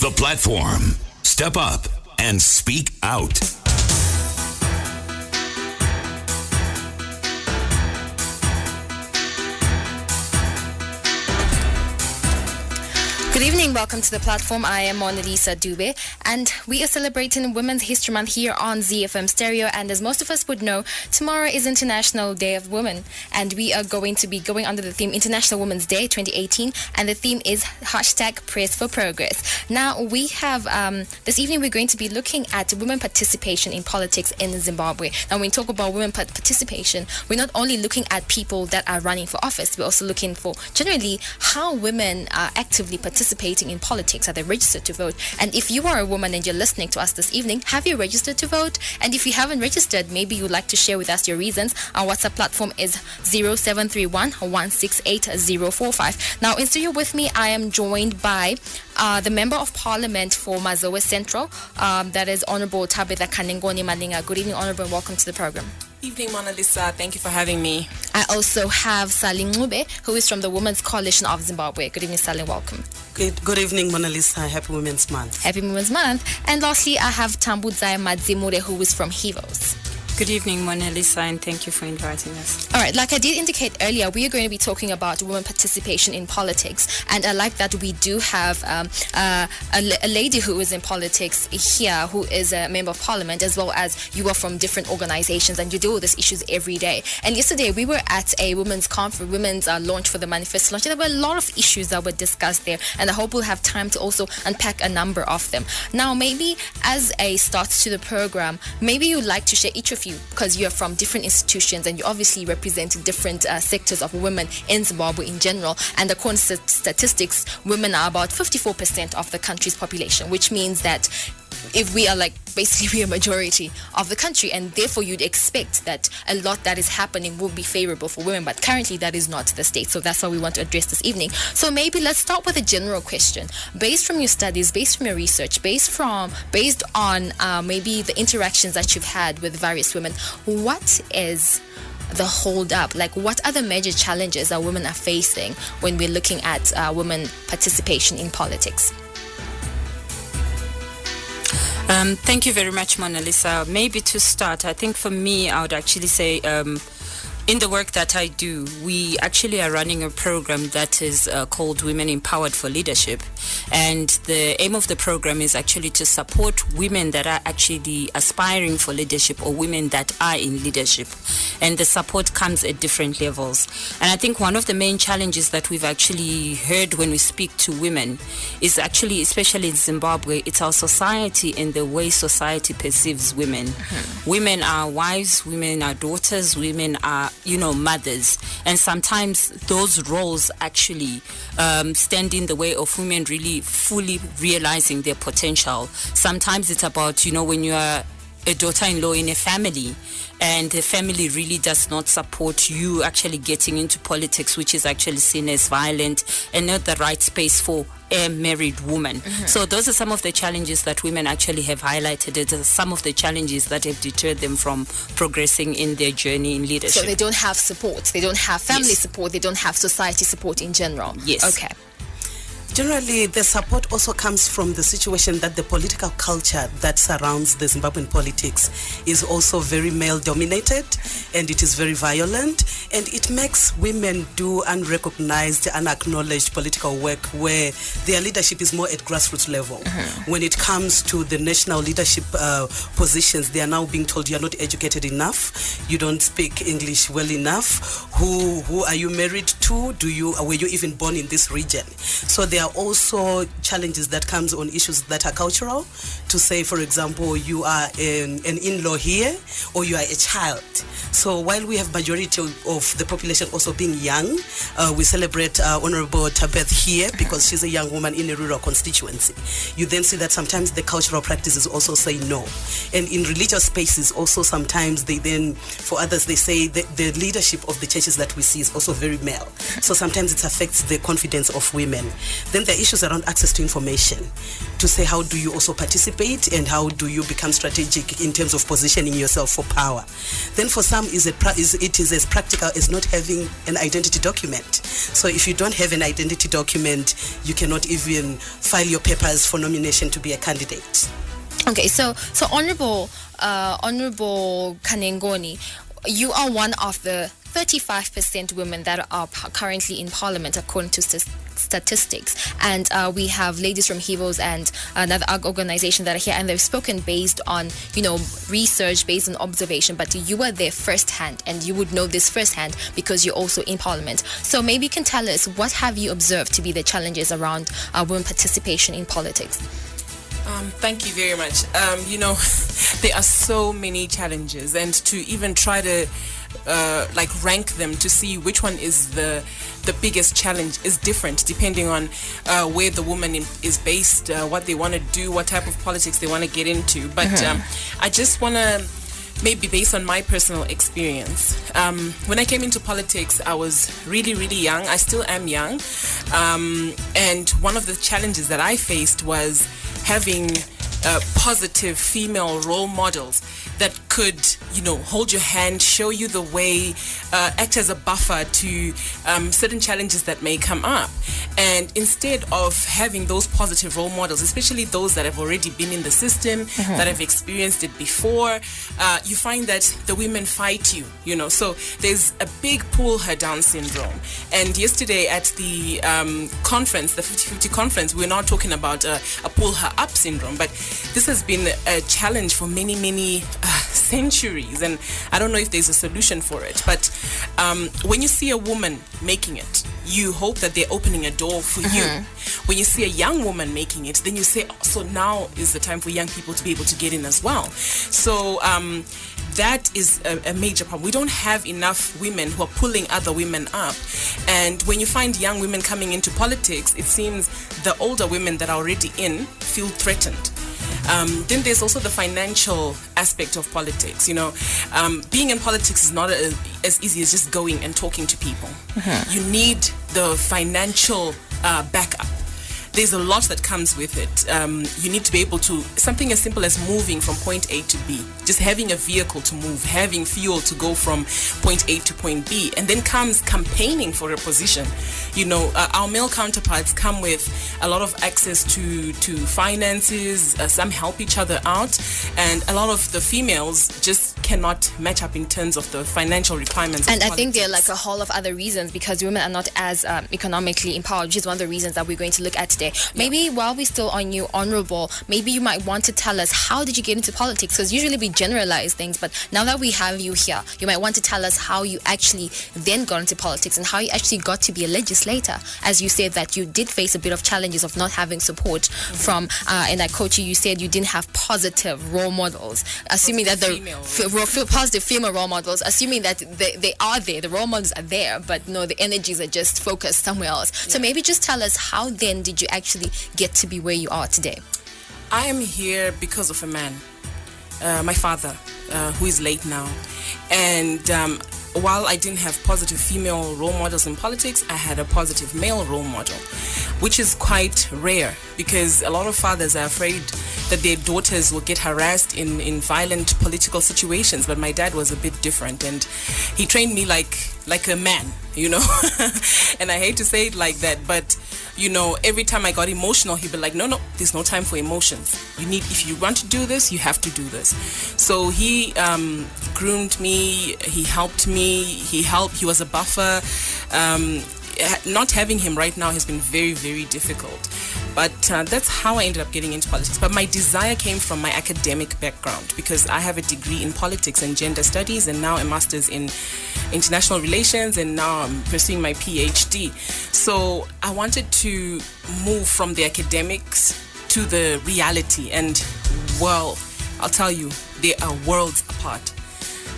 The platform. Step up and speak out. Good evening, welcome to the platform. I am Mona Lisa Dube, and we are celebrating Women's History Month here on ZFM Stereo. And as most of us would know, tomorrow is International Day of Women, and we are going to be going under the theme International Women's Day 2018, and the theme is #Press for Progress. Now, we have this evening we're going to be looking at women participation in politics in Zimbabwe. Now, when we talk about women participation, we're not only looking at people that are running for office, we're also looking for generally how women are actively participating in politics. Are they registered to vote? And if you are a woman and you're listening to us this evening, have you registered to vote? And if you haven't registered, maybe you'd like to share with us your reasons. Our WhatsApp platform is 0731 168 045. Now, in studio with me, I am joined by the Member of Parliament for Mazowe Central, that is Honorable Tabitha Kanengoni Malinga. Good evening, Honorable, and welcome to the program. Evening, Mona Lisa. Thank you for having me. I also have Sally Ngube, who is from the Women's Coalition of Zimbabwe. Good evening, Sally. Welcome. Good evening, Mona Lisa. Happy Women's Month. Happy Women's Month. And lastly, I have Tambudzai Madzimure, who is from HEVOS. Good evening, Mona Lisa, and thank you for inviting us. All right, like I did indicate earlier, we are going to be talking about women participation in politics. And I like that we do have a lady who is in politics here, who is a member of parliament, as well as you are from different organizations and you deal with these issues every day. And yesterday we were at a women's conference, women's launch for the manifesto launch. There were a lot of issues that were discussed there, and I hope we'll have time to also unpack a number of them. Now, maybe as a start to the program, maybe you'd like to share, each of you, because you're from different institutions and you obviously represent different sectors of women in Zimbabwe in general. And according to statistics, women are about 54% of the country's population, which means that if we are basically a majority of the country, and therefore you'd expect that a lot that is happening will be favorable for women, but currently that is not the state. So that's what we want to address this evening. So maybe let's start with a general question. Based from your studies, based from your research, based on maybe the interactions that you've had with various women, what is the hold up? What are the major challenges that women are facing when we're looking at women participation in politics? Thank you very much, Mona Lisa. Maybe to start, I think for me, I would actually say in the work that I do, we actually are running a program that is called Women Empowered for Leadership. And the aim of the program is actually to support women that are actually aspiring for leadership or women that are in leadership. And the support comes at different levels. And I think one of the main challenges that we've actually heard when we speak to women is actually, especially in Zimbabwe, it's our society and the way society perceives women. Mm-hmm. Women are wives, women are daughters, women are mothers, and sometimes those roles actually stand in the way of women really fully realizing their potential. Sometimes it's about when you are a daughter-in-law in a family and the family really does not support you actually getting into politics, which is actually seen as violent and not the right space for a married woman. Mm-hmm. So those are some of the challenges that women actually have highlighted. It are some of the challenges that have deterred them from progressing in their journey in leadership. So they don't have support. They don't have family support. They don't have society support in general. Yes. Okay. Generally, the support also comes from the situation that the political culture that surrounds the Zimbabwean politics is also very male-dominated, and it is very violent, and it makes women do unrecognized, unacknowledged political work where their leadership is more at grassroots level. Mm-hmm. When it comes to the national leadership positions, they are now being told you are not educated enough, you don't speak English well enough, who are you married to, were you even born in this region? So there are also challenges that comes on issues that are cultural. To say, for example, you are an in-law here, or you are a child. So while we have majority of the population also being young, we celebrate Honorable Tabitha here because she's a young woman in a rural constituency. You then see that sometimes the cultural practices also say no. And in religious spaces also sometimes for others they say the leadership of the churches that we see is also very male. So sometimes it affects the confidence of women. Then there are issues around access to information, to say how do you also participate and how do you become strategic in terms of positioning yourself for power. Then for some, it is as practical as not having an identity document. So if you don't have an identity document, you cannot even file your papers for nomination to be a candidate. Okay, so Honorable Kanengoni, you are one of the 35% women that are currently in Parliament, according to statistics. And we have ladies from HEVOS and another organization that are here, and they've spoken based on, research, based on observation. But you were there firsthand, and you would know this firsthand because you're also in Parliament. So maybe you can tell us, what have you observed to be the challenges around women participation in politics? Thank you very much. There are so many challenges, and to even try to rank them to see which one is the biggest challenge is different depending on where the woman is based, what they want to do, what type of politics they want to get into. But I just want to, maybe based on my personal experience, when I came into politics, I was really, really young. I still am young. And one of the challenges that I faced was having positive female role models that could, hold your hand, show you the way, act as a buffer to certain challenges that may come up. And instead of having those positive role models, especially those that have already been in the system, that have experienced it before, you find that the women fight you, So there's a big pull her down syndrome. And yesterday at the conference, the 50-50 conference, we're not talking about a pull her up syndrome, but this has been a challenge for many, many centuries, and I don't know if there's a solution for it. But when you see a woman making it, you hope that they're opening a door for you. When you see a young woman making it, then you say, so now is the time for young people to be able to get in as well. So that is a major problem. We don't have enough women who are pulling other women up. And when you find young women coming into politics, it seems the older women that are already in feel threatened. Then there's also the financial aspect of politics. Being in politics is not as easy as just going and talking to people. You need the financial backup. There's a lot that comes with it. You need to be able to, something as simple as moving from point A to B, just having a vehicle to move, having fuel to go from point A to point B, and then comes campaigning for a position. Our male counterparts come with a lot of access to finances, some help each other out, and a lot of the females just cannot match up in terms of the financial requirements. And I think there are like a whole of other reasons, because women are not as economically empowered, which is one of the reasons that we're going to look at today. Maybe while we're still on you, Honorable, maybe you might want to tell us, how did you get into politics? Because usually we generalize things, but now that we have you here, you might want to tell us how you actually then got into politics and how you actually got to be a legislator. As you said that you did face a bit of challenges of not having support from, and I quote you, you said you didn't have positive role models, assuming that the positive female role models, assuming that they are there, the role models are there, but no, the energies are just focused somewhere else. So maybe just tell us, how then did you actually get to be where you are today? I am here because of a man, my father, who is late now. And while I didn't have positive female role models in politics, I had a positive male role model, which is quite rare, because a lot of fathers are afraid that their daughters will get harassed in violent political situations. But my dad was a bit different, and he trained me like a man, and I hate to say it like that, but every time I got emotional, he'd be like, no, there's no time for emotions. If you want to do this, you have to do this. So he groomed me, he helped me, he was a buffer. Not having him right now has been very, very difficult. But that's how I ended up getting into politics. But my desire came from my academic background, because I have a degree in politics and gender studies, and now a master's in international relations, and now I'm pursuing my PhD. So I wanted to move from the academics to the reality. And, well, I'll tell you, they are worlds apart.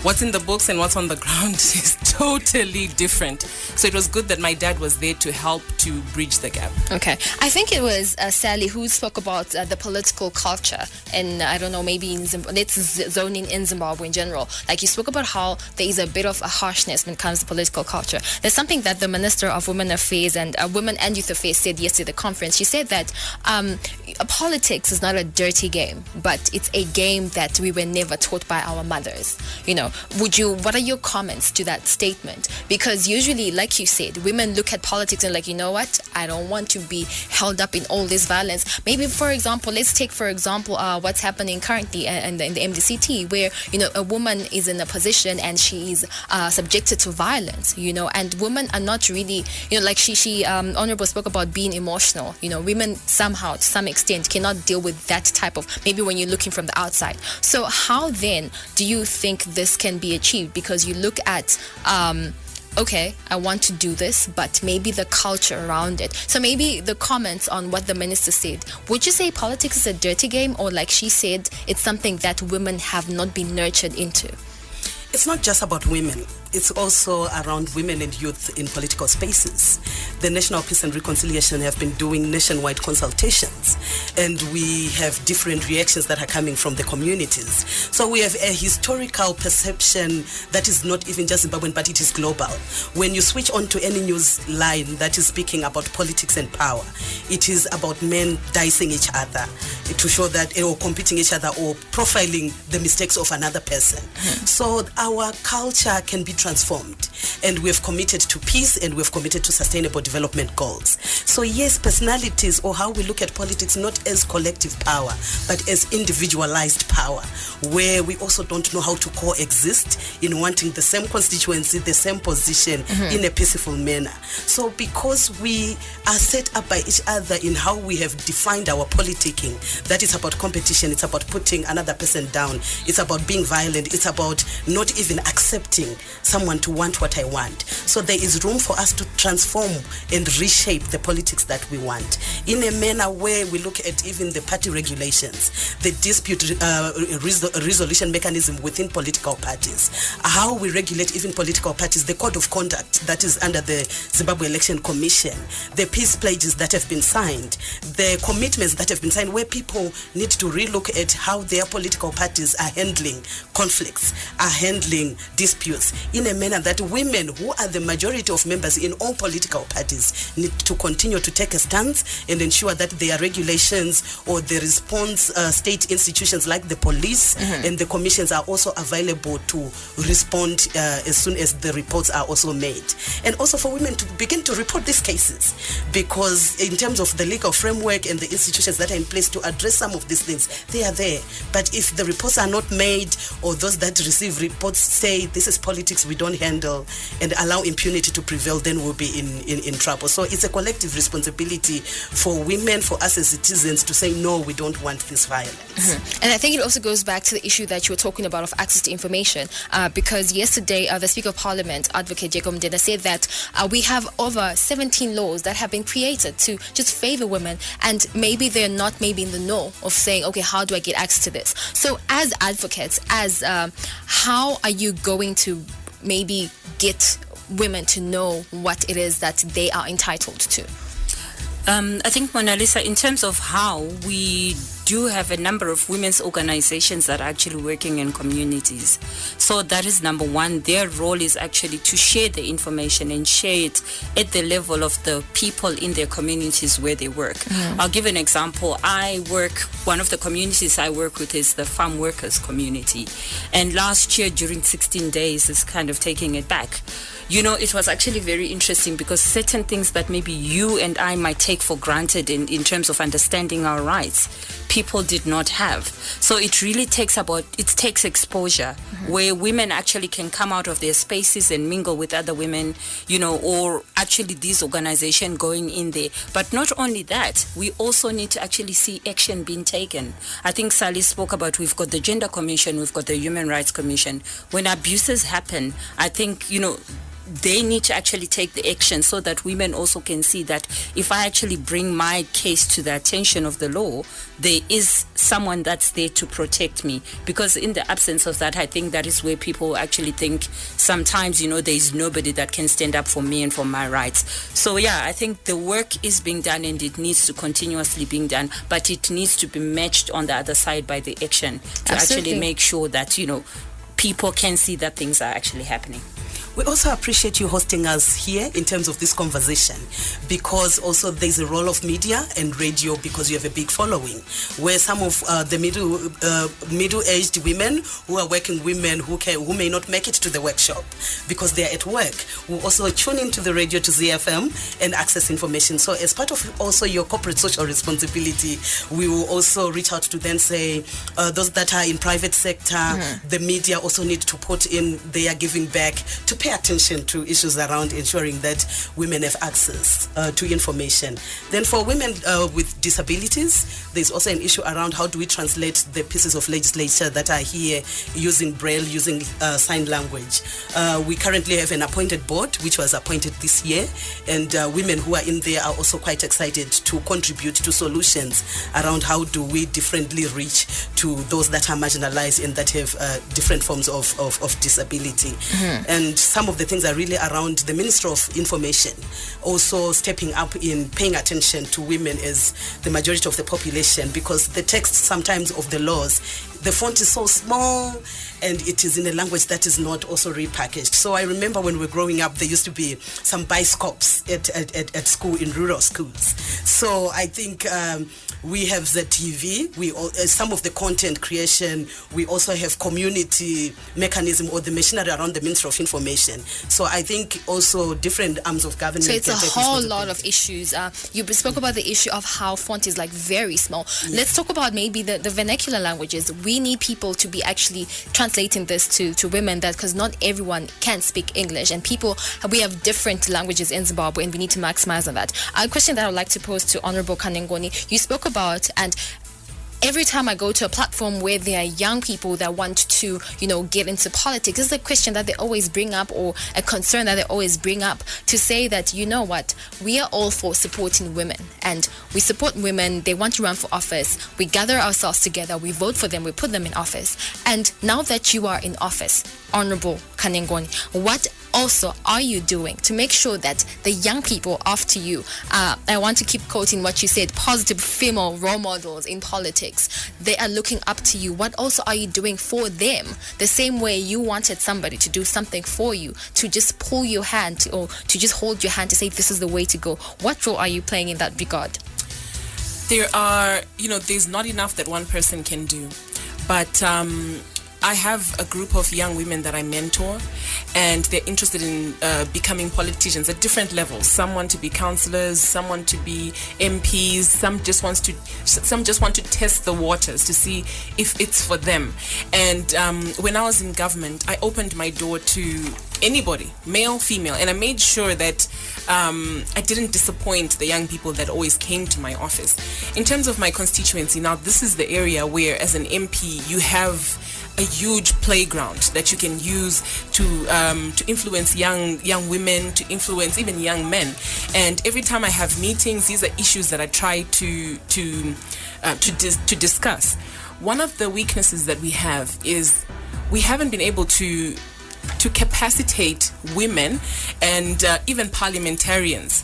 What's in the books and what's on the ground is totally different. So it was good that my dad was there to help to bridge the gap. Okay. I think it was Sally who spoke about the political culture in, I don't know, maybe in Zimbabwe, let's zone in Zimbabwe in general. Like you spoke about how there is a bit of a harshness when it comes to political culture. There's something that the Minister of Women Affairs and Women and Youth Affairs said yesterday at the conference. She said that politics is not a dirty game, but it's a game that we were never taught by our mothers. You know, what are your comments to that statement? Because usually, like you said, women look at politics and like, you know what, I don't want to be held up in all this violence. Maybe, for example, let's take, for example, what's happening currently in the MDCT, where, you know, a woman is in a position and she is subjected to violence, you know, and women are not really, you know, like she Honorable spoke about being emotional. You know, women somehow, to some extent, cannot deal with that type of, maybe when you're looking from the outside. So how then do you think this can be achieved? Because you look at okay, I want to do this, but maybe the culture around it. So maybe the comments on what the minister said, would you say politics is a dirty game, or like she said, it's something that women have not been nurtured into? It's not just about women. It's also around women and youth in political spaces. The National Peace and Reconciliation have been doing nationwide consultations, and we have different reactions that are coming from the communities. So we have a historical perception that is not even just Zimbabwean, but it is global. When you switch on to any news line that is speaking about politics and power, it is about men dicing each other to show that, or competing each other, or profiling the mistakes of another person. So our culture can be transformed, and we've committed to peace, and we've committed to sustainable development goals. So yes, personalities, or how we look at politics, not as collective power, but as individualized power, where we also don't know how to coexist in wanting the same constituency, the same position in a peaceful manner. So because we are set up by each other in how we have defined our politicking, that is about competition, it's about putting another person down, it's about being violent, it's about not even accepting someone to want what I want. So there is room for us to transform and reshape the politics that we want in a manner where we look at even the party regulations, the dispute resolution mechanism within political parties, how we regulate even political parties, the code of conduct that is under the Zimbabwe Election Commission, the peace pledges that have been signed, the commitments that have been signed, where people need to relook at how their political parties are handling conflicts, are handling disputes in a manner that women, who are the majority of members in all political parties, need to continue to take a stance and ensure that their regulations or the response state institutions like the police and the commissions are also available to respond as soon as the reports are also made. And also for women to begin to report these cases, because in terms of the legal framework and the institutions that are in place to address some of these things, they are there. But if the reports are not made, or those that receive reports say this is politics we don't handle, and allow impunity to prevail, then we'll be in trouble. So it's a collective responsibility for women, for us as citizens, to say no, we don't want this violence. And I think it also goes back to the issue that you were talking about of access to information, because yesterday the Speaker of Parliament, Advocate Jacob Mdeda, said that we have over 17 laws that have been created to just favor women, and maybe they're not maybe in the know of saying, okay, how do I get access to this? So as advocates, how are you going to maybe get women to know what it is that they are entitled to? I think, Mona Lisa, in terms of how we do have a number of women's organizations that are actually working in communities. So that is number one. Their role is actually to share the information and share it at the level of the people in their communities where they work. I'll give an example. One of the communities I work with is the farm workers community. And last year during 16 days, is kind of taking it back. You know, it was actually very interesting because certain things that maybe you and I might take for granted in terms of understanding our rights, people did not have. So it really takes exposure where women actually can come out of their spaces and mingle with other women, you know, or actually this organization going in there. But not only that, we also need to actually see action being taken. I think Sally spoke about, we've got the Gender Commission, we've got the Human Rights Commission. When abuses happen, I think, you know, they need to actually take the action so that women also can see that if I actually bring my case to the attention of the law, there is someone that's there to protect me. Because in the absence of that, I think that is where people actually think sometimes, there is nobody that can stand up for me and for my rights. So yeah, I think the work is being done and it needs to continuously being done, but it needs to be matched on the other side by the action to actually make sure that, people can see that things are actually happening. We also appreciate you hosting us here in terms of this conversation, because also there's a role of media and radio, because you have a big following, where some of the middle-aged women who are working women who may not make it to the workshop because they're at work will also tune into the radio to ZFM and access information. So as part of also your corporate social responsibility, we will also reach out to them, say those that are in private sector, the media also need to put in their giving back to pay attention to issues around ensuring that women have access to information. Then for women with disabilities, there's also an issue around how do we translate the pieces of legislation that are here using Braille, using sign language. We currently have an appointed board which was appointed this year, and women who are in there are also quite excited to contribute to solutions around how do we differently reach to those that are marginalized and that have different forms of disability. And some of the things are really around the Ministry of Information also stepping up in paying attention to women as the majority of the population, because the text sometimes of the laws, the font is so small and it is in a language that is not also repackaged. So I remember when we were growing up, there used to be some bioscopes at school, in rural schools. So I think we have the TV, some of the content creation, we also have community mechanism or the machinery around the Ministry of Information. So I think also different arms of government. So it's a whole lot of issues. You spoke about the issue of how font is like very small. Yeah. Let's talk about maybe the vernacular languages. We need people to be actually translating this to women, that because not everyone can speak English, and we have different languages in Zimbabwe, and we need to maximize on that. A question that I would like to pose to Honorable Kanengoni, you spoke about, and every time I go to a platform where there are young people that want to, get into politics, this is a question that they always bring up, or a concern that they always bring up, to say that, we are all for supporting women, and we support women. They want to run for office. We gather ourselves together. We vote for them. We put them in office. And now that you are in office, Honorable Kanengoni, what also are you doing to make sure that the young people after you, I want to keep quoting what you said, positive female role models in politics, they are looking up to you. What also are you doing for them? The same way you wanted somebody to do something for you, to just pull your hand or to just hold your hand to say this is the way to go. What role are you playing in that regard? There are, there's not enough that one person can do. But I have a group of young women that I mentor, and they're interested in becoming politicians at different levels. Some want to be councillors, some want to be MPs, some just want to test the waters to see if it's for them. And when I was in government, I opened my door to anybody, male, female, and I made sure that I didn't disappoint the young people that always came to my office. In terms of my constituency, now this is the area where, as an MP, you have a huge playground that you can use to influence young women, to influence even young men. And every time I have meetings, these are issues that I try to discuss. One of the weaknesses that we have is we haven't been able to capacitate women and even parliamentarians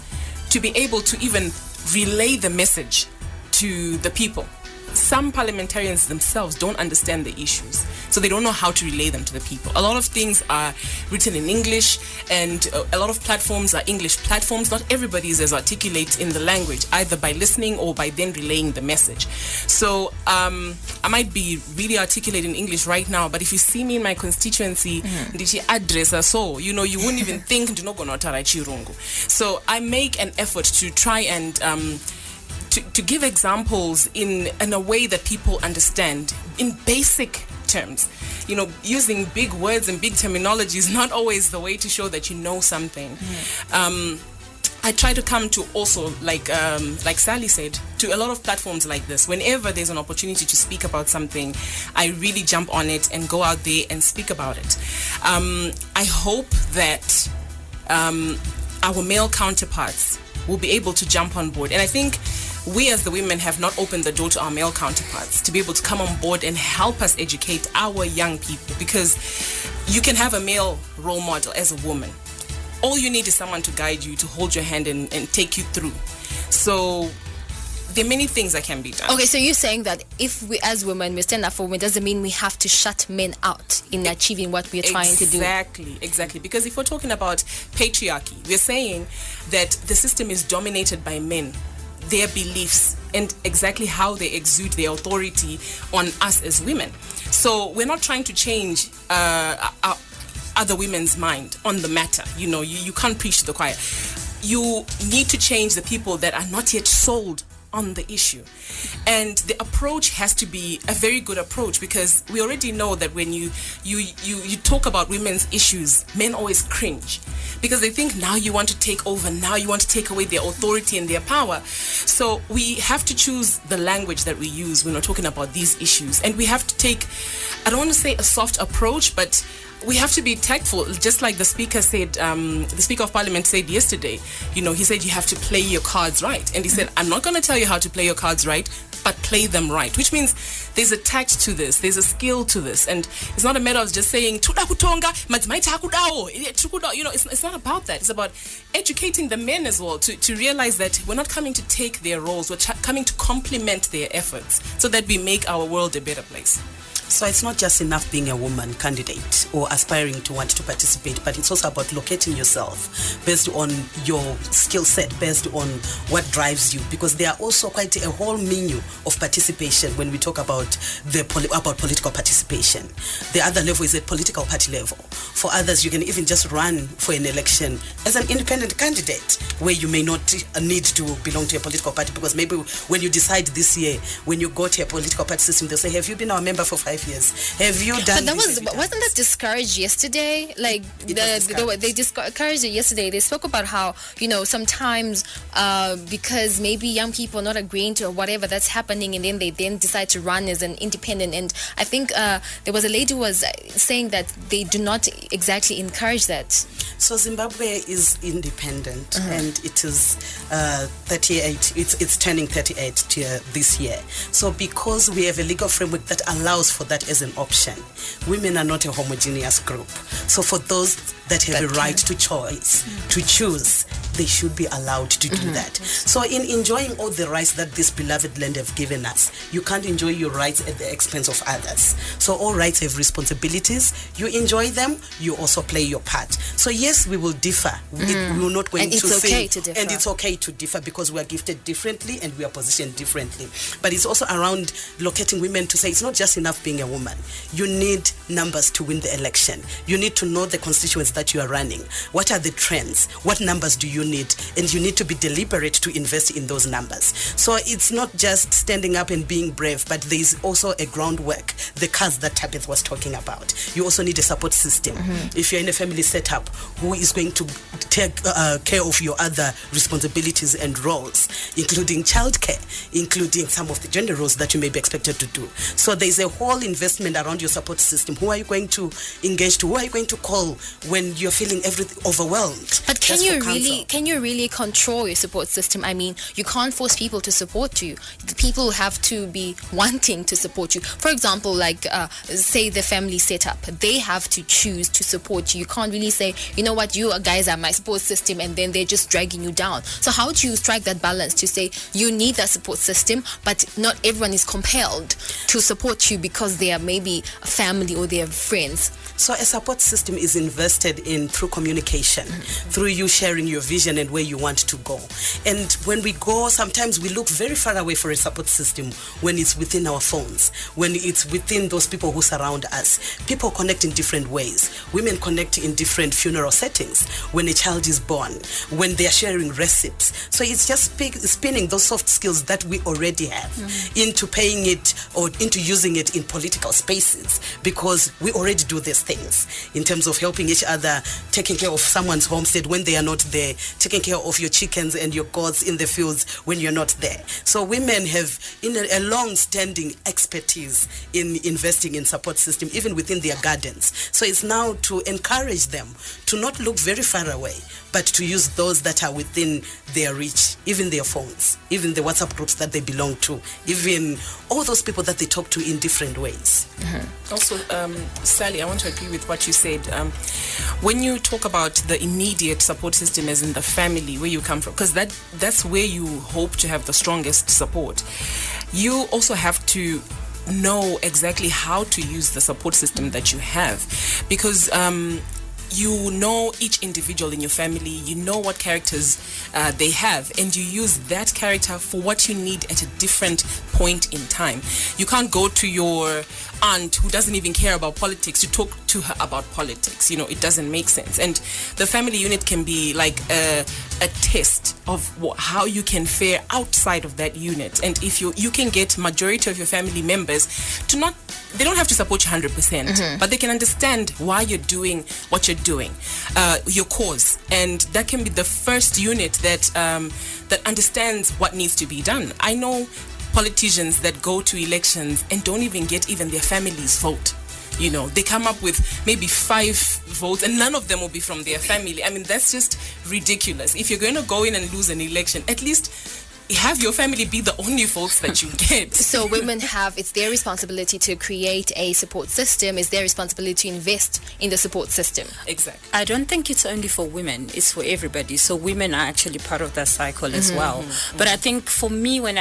to be able to even relay the message to the people. Some parliamentarians themselves don't understand the issues, so they don't know how to relay them to the people. A lot of things are written in English, and a lot of platforms are English platforms. Not everybody is as articulate in the language, either by listening or by then relaying the message. So I might be really articulate in English right now, but if you see me in my constituency, you wouldn't even think. So I make an effort to try and to give examples in a way that people understand in basic terms. Using big words and big terminology is not always the way to show that you know something. I try to come to also, like Sally said, to a lot of platforms like this. Whenever there's an opportunity to speak about something, I really jump on it and go out there and speak about it. I hope that our male counterparts will be able to jump on board. And I think we as the women have not opened the door to our male counterparts to be able to come on board and help us educate our young people, because you can have a male role model as a woman. All you need is someone to guide you, to hold your hand and take you through. So there are many things that can be done. Okay, so you're saying that if we as women, we stand up for women, doesn't mean we have to shut men out in achieving what we're trying to do. Exactly. Because if we're talking about patriarchy, we're saying that the system is dominated by men, their beliefs, and exactly how they exude their authority on us as women. So we're not trying to change other women's mind on the matter. You can't preach to the choir. You need to change the people that are not yet sold on the issue. And the approach has to be a very good approach, because we already know that when you talk about women's issues, men always cringe, because they think now you want to take over, now you want to take away their authority and their power. So we have to choose the language that we use when we're talking about these issues, and we have to take, I don't want to say a soft approach, but we have to be tactful, just like the speaker said, the Speaker of Parliament said yesterday. He said you have to play your cards right. And he said, I'm not going to tell you how to play your cards right, but play them right, which means there's a tact to this, there's a skill to this. And it's not a matter of just saying, it's not about that. It's about educating the men as well to realize that we're not coming to take their roles, we're coming to complement their efforts so that we make our world a better place. So it's not just enough being a woman candidate or aspiring to want to participate, but it's also about locating yourself based on your skill set, based on what drives you, because there are also quite a whole menu of participation when we talk about political participation. The other level is at political party level. For others, you can even just run for an election as an independent candidate, where you may not need to belong to a political party, because maybe when you decide this year, when you go to a political party system, they'll say, have you been our member for 5 years? Have you done wasn't that discouraged yesterday? Like they discouraged it yesterday. They spoke about how sometimes because maybe young people are not agreeing to whatever that's happening, and then they decide to run as an independent. And I think there was a lady who was saying that they do not exactly encourage that. So Zimbabwe is independent, and it is 38. It's turning 38 this year. So because we have a legal framework that allows for that as an option, women are not a homogeneous group. So for those that have a right to choose, they should be allowed to do that. So in enjoying all the rights that this beloved land have given us, you can't enjoy your rights at the expense of others. So all rights have responsibilities. You enjoy them, you also play your part. So yes, we will differ. We're not going to say, and it's okay to differ, because we are gifted differently and we are positioned differently. But it's also around locating women to say it's not just enough being a woman. You need numbers to win the election. You need to know the constituents that you are running. What are the trends? What numbers do you need? And you need to be deliberate to invest in those numbers. So it's not just standing up and being brave, but there is also a groundwork, the cause that Tabitha was talking about. You also need a support system. If you're in a family setup, who is going to take care of your other responsibilities and roles, including childcare, including some of the gender roles that you may be expected to do. So there's a whole investment around your support system. Who are you going to engage to? Who are you going to call when you're feeling everything overwhelmed? But can you really control your support system? I mean, you can't force people to support you. The people have to be wanting to support you. For example, like say the family setup, they have to choose to support you. You can't really say, you know what, you guys are my support system, and then they're just dragging you down. So how do you strike that balance to say you need that support system, but not everyone is compelled to support you because they are maybe a family or they are friends? So a support system is invested in through communication, through you sharing your vision and where you want to go. And when we go, sometimes we look very far away for a support system when it's within our phones, when it's within those people who surround us. People connect in different ways. Women connect in different funeral settings, when a child is born, when they are sharing recipes. So it's just spinning those soft skills that we already have into paying it or into using it in political spaces, because we already do these things in terms of helping each other, taking care of someone's homestead when they are not there, taking care of your chickens and your goats in the fields when you're not there. So women have a long-standing expertise in investing in support system, even within their gardens. So it's now to encourage them to not look very far away, but to use those that are within their reach, even their phones, even the WhatsApp groups that they belong to, even all those people that they talk to in different ways. Also, Sally, I want to agree with what you said. When you talk about the immediate support system as in the family where you come from, because that's where you hope to have the strongest support, you also have to know exactly how to use the support system that you have, because you know each individual in your family, you know what characters they have, and you use that character for what you need at a different point in time. You can't go to your aunt who doesn't even care about politics to talk to her about politics. It doesn't make sense. And the family unit can be like a test of how you can fare outside of that unit. And if you can get majority of your family members to they don't have to support you 100%, but they can understand why you're doing what you're doing, your cause, and that can be the first unit that understands what needs to be done. I know politicians that go to elections and don't even get even their family's vote. They come up with maybe 5 votes and none of them will be from their family. I mean, that's just ridiculous. If you're going to go in and lose an election, at least have your family be the only votes that you get. So women it's their responsibility to create a support system. It's their responsibility to invest in the support system. Exactly. I don't think it's only for women, it's for everybody. So women are actually part of that cycle as well. But I think for me, when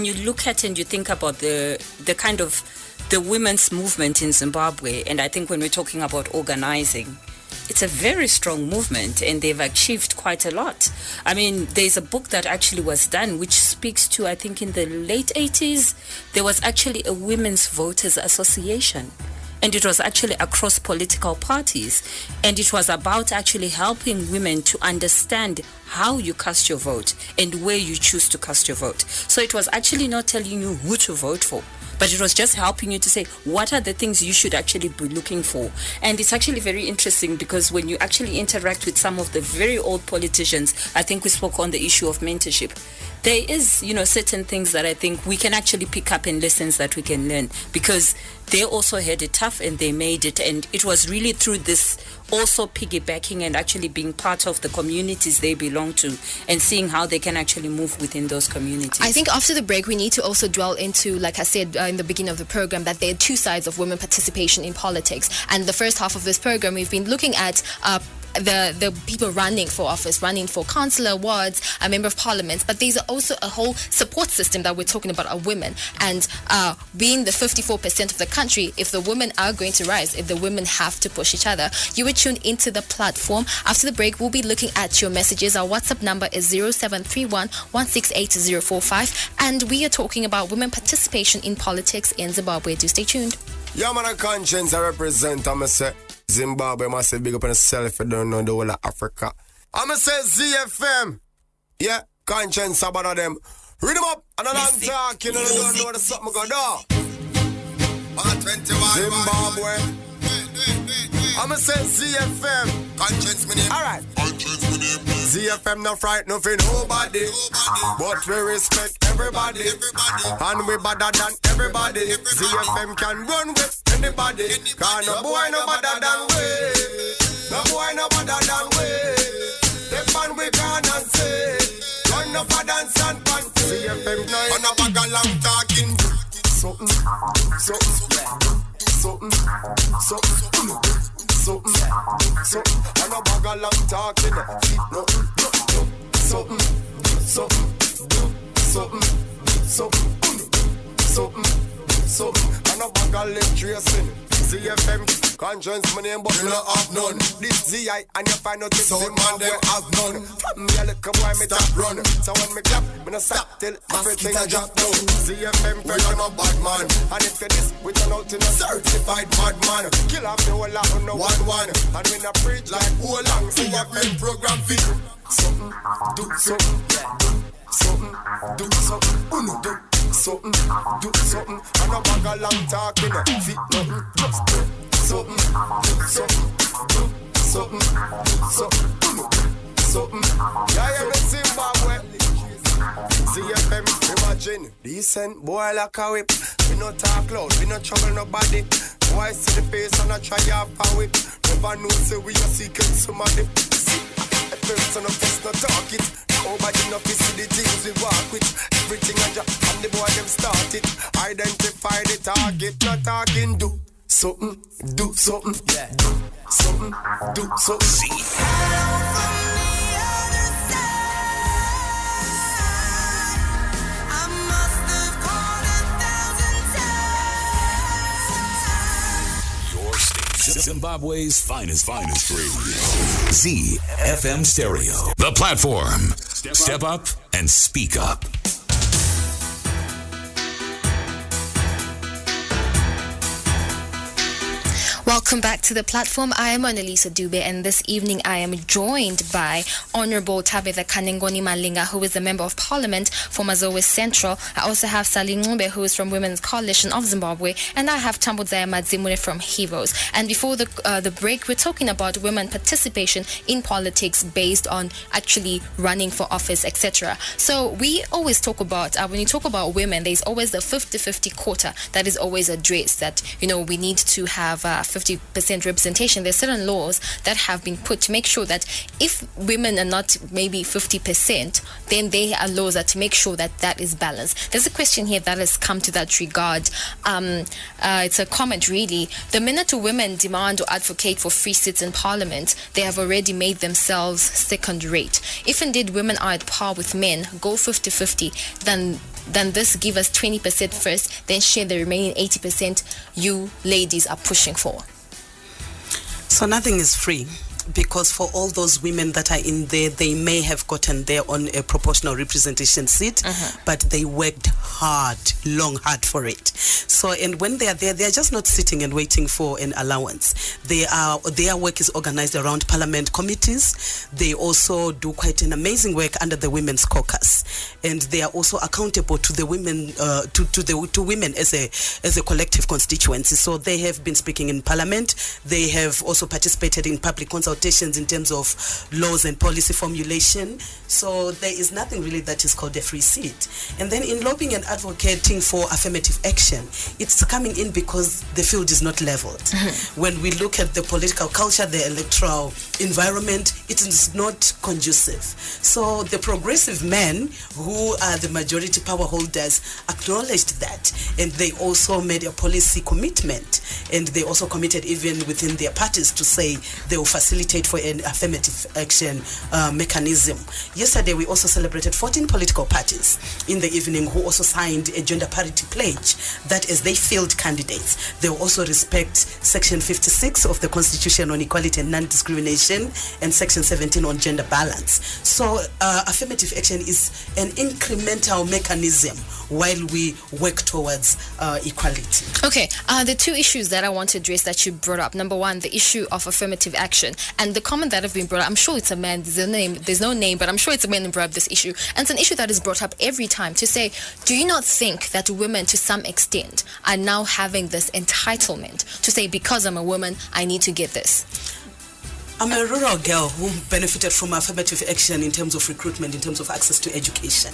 you look at and you think about the kind of the women's movement in Zimbabwe, and I think when we're talking about organizing, it's a very strong movement and they've achieved quite a lot. I mean, there's a book that actually was done which speaks to, I think in the late 80s, there was actually a Women's Voters Association. And it was actually across political parties. And it was about actually helping women to understand how you cast your vote and where you choose to cast your vote. So it was actually not telling you who to vote for, but it was just helping you to say what are the things you should actually be looking for. And it's actually very interesting because when you actually interact with some of the very old politicians, I think we spoke on the issue of mentorship. There is, certain things that I think we can actually pick up and lessons that we can learn, because they also had it tough and they made it. And it was really through this also piggybacking and actually being part of the communities they belong to and seeing how they can actually move within those communities. I think after the break, we need to also dwell into, like I said in the beginning of the program, that there are 2 sides of women participation in politics. And the first half of this program, we've been looking at the people running for office, running for councillor, wards, a member of parliament, but there's also a whole support system that we're talking about of women. And being the 54% of the country, if the women are going to rise, if the women have to push each other, you would tune into the platform. After the break, we'll be looking at your messages. Our WhatsApp number is 0731 168 and we are talking about women participation in politics in Zimbabwe. Do stay tuned. Yeah, man, a conscience I represent. I'm say Zimbabwe, I say big up on yourself if you don't know the whole of Africa. I'm say ZFM. Yeah, conscience about them. Read them up and I'm talking and I don't know what something going on. Zimbabwe. I'm say ZFM. Conscience my name. Alright. ZFM not fright nothing nobody. But we respect everybody. And we better than everybody. ZFM can run with anybody. Cause no boy no better than we. No boy no better than we. Step on we can and say. Run up a dance and panty. ZFM night. On a bag of long talking. Something. And a bag of long talking. Something. And a bag of lip tracing. ZFM, conscience, my name, but you don't have none. This ZI, and you find out it's Zimbabwe, man, them have none. From me, a little boy, me top run. So when me clap, me no stop till everything I drop down. ZFM, first, I'm a bad man. And if you this, we turn out in a certified bad man. Kill off the whole lot on the 1-1. And we no preach like who long. ZFM program fit. Something, do something, something, do something, do. Something, do something, and a bag of long talking, fit nothing, just do something, do something, do something, do something, something. Yeah, I'm in Zimbabwe. CFM, imagine. Decent boy like a whip. We no talk loud, we no trouble nobody. Boy see the face and I try half a whip. Never know say we are seeking somebody. See, a person of us no talk it. Nobody no see the things we walk with. Everything I drop and the boy them start it. Identify the target, not talking do something, do something, yeah. Do something, do something. Zimbabwe's finest radio. ZFM Stereo. The platform. Step up and speak up. Welcome back to the platform. I am Annalisa Dube, and this evening I am joined by Honorable Tabitha Kanengoni Malinga, who is a Member of Parliament for Mazowe Central. I also have Sally Ngumbe, who is from Women's Coalition of Zimbabwe, and I have Tambudzaya Madzimune from HEVOS. And before the break, we're talking about women participation in politics based on actually running for office, etc. So we always talk about, when you talk about women, there's always the 50-50 quota that is always addressed, that, you know, we need to have 50% representation. There's certain laws that have been put to make sure that if women are not maybe 50%, then there are laws that make sure that that is balanced. There's a question here that has come to that regard. It's a comment really. The minute women demand or advocate for free seats in parliament, they have already made themselves second rate. If indeed women are at par with men, go 50-50, then this give us 20% first, then share the remaining 80% you ladies are pushing for. So nothing is free, because for all those women that are in there, they may have gotten there on a proportional representation seat, but they worked hard for it. So, and when they are there, they are just not sitting and waiting for an allowance. Their work is organized around parliament committees. They also do quite an amazing work under the Women's Caucus, and they are also accountable to the women, to women as a collective constituency. So they have been speaking in parliament. They have also participated in public consultations in terms of laws and policy formulation. So there is nothing really that is called a free seat. And then in lobbying and advocating for affirmative action, it's coming in because the field is not leveled. When we look at the political culture, the electoral environment, it is not conducive. So the progressive men, who are the majority power holders, acknowledged that, and they also made a policy commitment, and they also committed even within their parties to say they will facilitate for an affirmative action mechanism. Yesterday we also celebrated 14 political parties in the evening who also signed a gender parity pledge that as they field candidates, they will also respect Section 56 of the Constitution on Equality and Non-Discrimination and Section 17 on gender balance. So affirmative action is an incremental mechanism while we work towards equality. Okay, the two issues that I want to address that you brought up. Number one, the issue of affirmative action, and the comment that have been brought up. I'm sure it's a man. There's no name, but I'm sure it's a man who brought up this issue, and it's an issue that is brought up every time to say, do you not think that women, to some extent, are now having this entitlement to say, because I'm a woman, I need to get this? I'm a rural girl who benefited from affirmative action in terms of recruitment, in terms of access to education.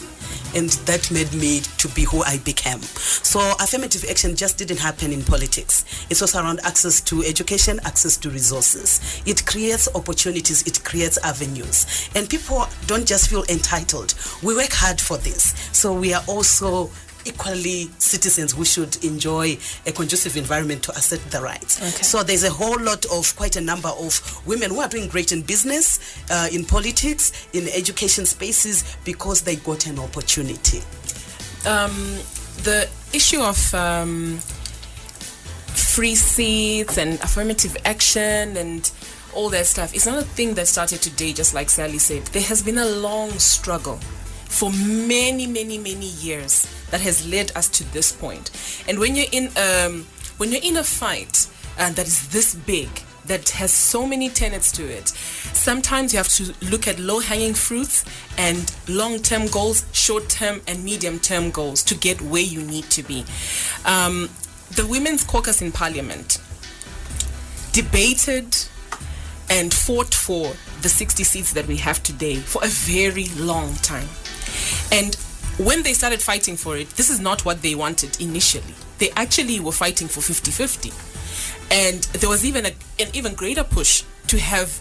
And that made me to be who I became. So affirmative action just didn't happen in politics. It's also around access to education, access to resources. It creates opportunities, it creates avenues. And people don't just feel entitled. We work hard for this. So we are also equally citizens who should enjoy a conducive environment to assert the rights. Okay. So there's a whole lot of, quite a number of women who are doing great in business, in politics, in education spaces, because they got an opportunity. The issue of free seats and affirmative action and all that stuff is not a thing that started today, just like Sally said. There has been a long struggle for many years that has led us to this point. And when you're in a fight that is this big, that has so many tenets to it, sometimes you have to look at low-hanging fruits and long-term goals, short-term and medium-term goals to get where you need to be. The Women's Caucus in Parliament debated and fought for the 60 seats that we have today for a very long time. And when they started fighting for it, this is not what they wanted initially. They actually were fighting for 50-50. And there was even an even greater push to have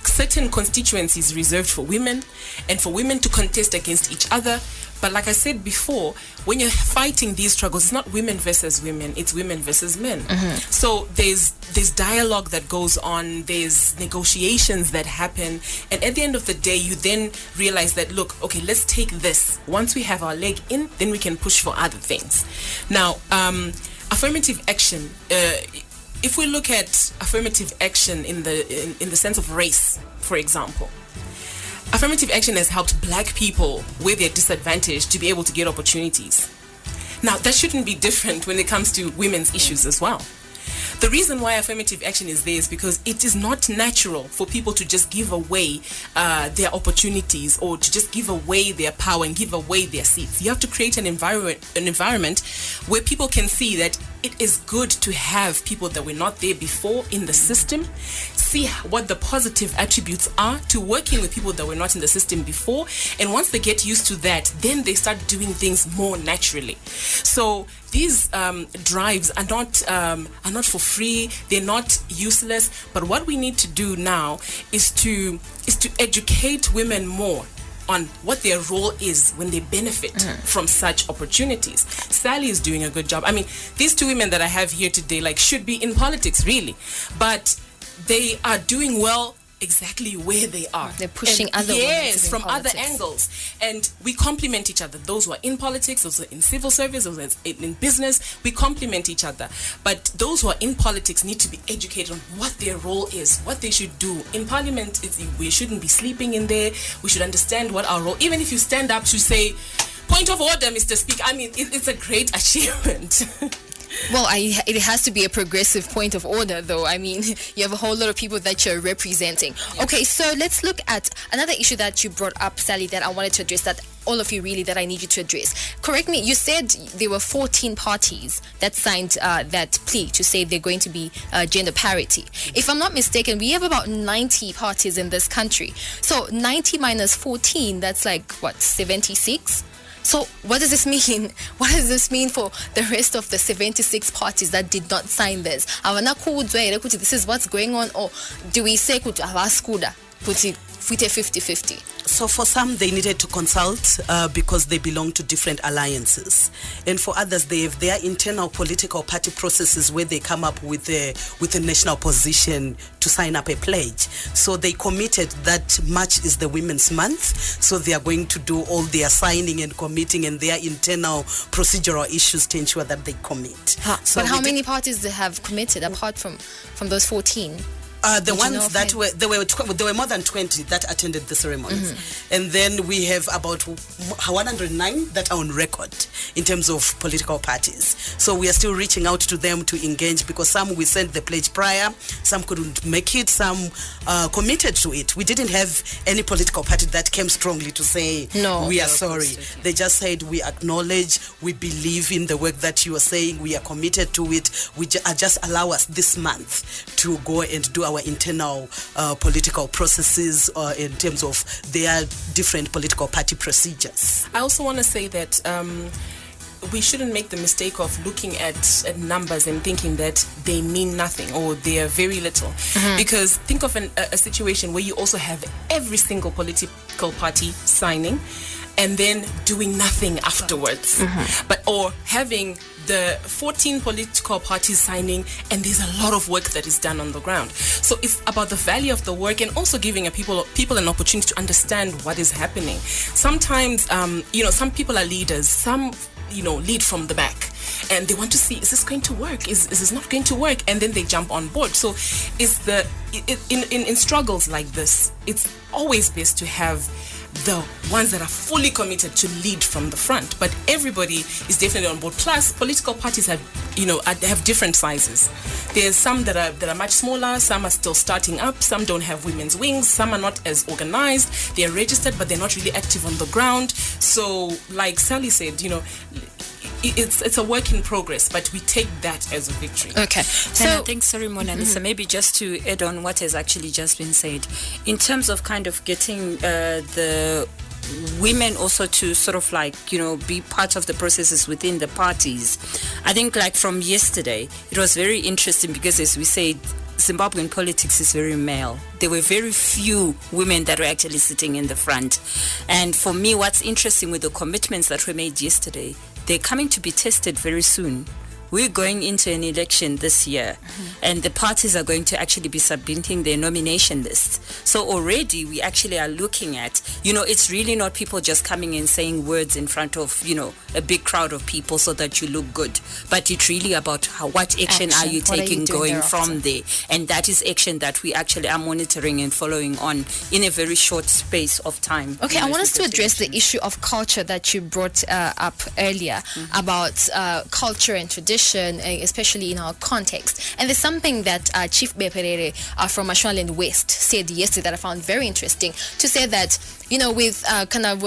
certain constituencies reserved for women and for women to contest against each other. But like I said before, when you're fighting these struggles, it's not women versus women, it's women versus men. So there's dialogue that goes on, there's negotiations that happen, and at the end of the day, you then realize that, look, okay, let's take this. Once we have our leg in, then we can push for other things. Now, affirmative action, if we look at affirmative action in the sense of race, for example, affirmative action has helped black people where they're disadvantaged to be able to get opportunities. Now, that shouldn't be different when it comes to women's issues as well. The reason why affirmative action is there is because it is not natural for people to just give away their opportunities or to just give away their power and give away their seats. You have to create an environment where people can see that it is good to have people that were not there before in the system, see what the positive attributes are to working with people that were not in the system before, and once they get used to that, then they start doing things more naturally. So these drives are not for free, they're not useless, but what we need to do now is to educate women more on what their role is when they benefit from such opportunities. Sally is doing a good job. I mean, these two women that I have here today should be in politics really, but they are doing well exactly where they are. They're pushing other women to be from in politics. other angles, and we complement each other. Those who are in politics, those who are in civil service, those who are in business, we complement each other. But those who are in politics need to be educated on what their role is, what they should do. In parliament, we shouldn't be sleeping in there. We should understand what our role. Even if you stand up to say, "Point of order, Mr. Speaker," I mean, it's a great achievement. Well, it has to be a progressive point of order, though. I mean, you have a whole lot of people that you're representing. Yes. Okay, so let's look at another issue that you brought up, Sally, that I wanted to address, that all of you really, that I need you to address. Correct me, you said there were 14 parties that signed that plea to say they're going to be gender parity. If I'm not mistaken, we have about 90 parties in this country. So 90 minus 14, that's like, what, 76? So what does this mean? What does this mean for the rest of the 76 parties that did not sign this? This is what's going on, or do we say 50-50? So for some, they needed to consult because they belong to different alliances, and for others, they have their internal political party processes where they come up with a national position to sign up a pledge. So they committed that March is the Women's Month, so they are going to do all their signing and committing and their internal procedural issues to ensure that they commit. So but how many parties they have committed apart from those 14? The ones that there were more than 20 that attended the ceremonies, and then we have about 109 that are on record in terms of political parties. So we are still reaching out to them to engage, because some we sent the pledge prior, some couldn't make it, some committed to it. We didn't have any political party that came strongly to say, no, we are sorry. They just said, we acknowledge, we believe in the work that you are saying, we are committed to it. We just allow us this month to go and do our internal political processes in terms of their different political party procedures. I also want to say that we shouldn't make the mistake of looking at numbers and thinking that they mean nothing or they are very little. Because think of a situation where you also have every single political party signing and then doing nothing afterwards. Or having the 14 political parties signing, and there's a lot of work that is done on the ground. So it's about the value of the work and also giving people an opportunity to understand what is happening. Sometimes, some people are leaders, some, lead from the back, and they want to see, is this going to work? Is this not going to work? And then they jump on board. So in struggles like this, it's always best to have the ones that are fully committed to lead from the front, but everybody is definitely on board. Plus, political parties have different sizes. There's some that are much smaller, some are still starting up, some don't have women's wings, some are not as organized. They're registered, but they're not really active on the ground. So, like Sally said, it's a work in progress, but we take that as a victory. Okay. And I think, sorry, Mona Lisa, maybe just to add on what has actually just been said, in terms of kind of getting the women also to sort of like, be part of the processes within the parties. I think like from yesterday, it was very interesting because, as we said, Zimbabwean politics is very male. There were very few women that were actually sitting in the front. And for me, what's interesting with the commitments that were made yesterday, they're coming to be tested very soon. We're going into an election this year, and the parties are going to actually be submitting their nomination lists. So already we actually are looking at, it's really not people just coming and saying words in front of, a big crowd of people so that you look good. But it's really about what action are you taking going from there. And that is action that we actually are monitoring and following on in a very short space of time. Okay, I want us to address the issue of culture that you brought up earlier about culture and tradition, especially in our context. And there's something that Chief Beperere from Ashwaland West said yesterday that I found very interesting, to say that, with kind of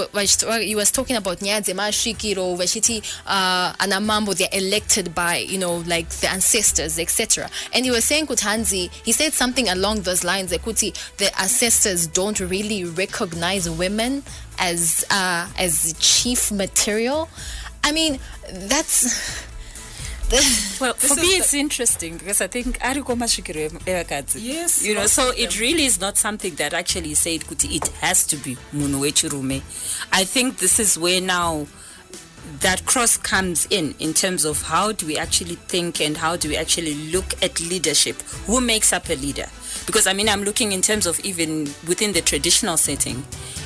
he was talking about Nyadze Mashikiro, Veshiti, Anamambo, they're elected by, like the ancestors, etc. And he was saying, Kutanzi, he said something along those lines, that the ancestors don't really recognize women as chief material. I mean, that's... Well, for me it's interesting because I think yes, so it really is not something that actually said kuti it has to be munhu wechirume. I think this is where now that cross comes in terms of how do we actually think and how do we actually look at leadership. Who makes up a leader? Because I'm looking in terms of even within the traditional setting,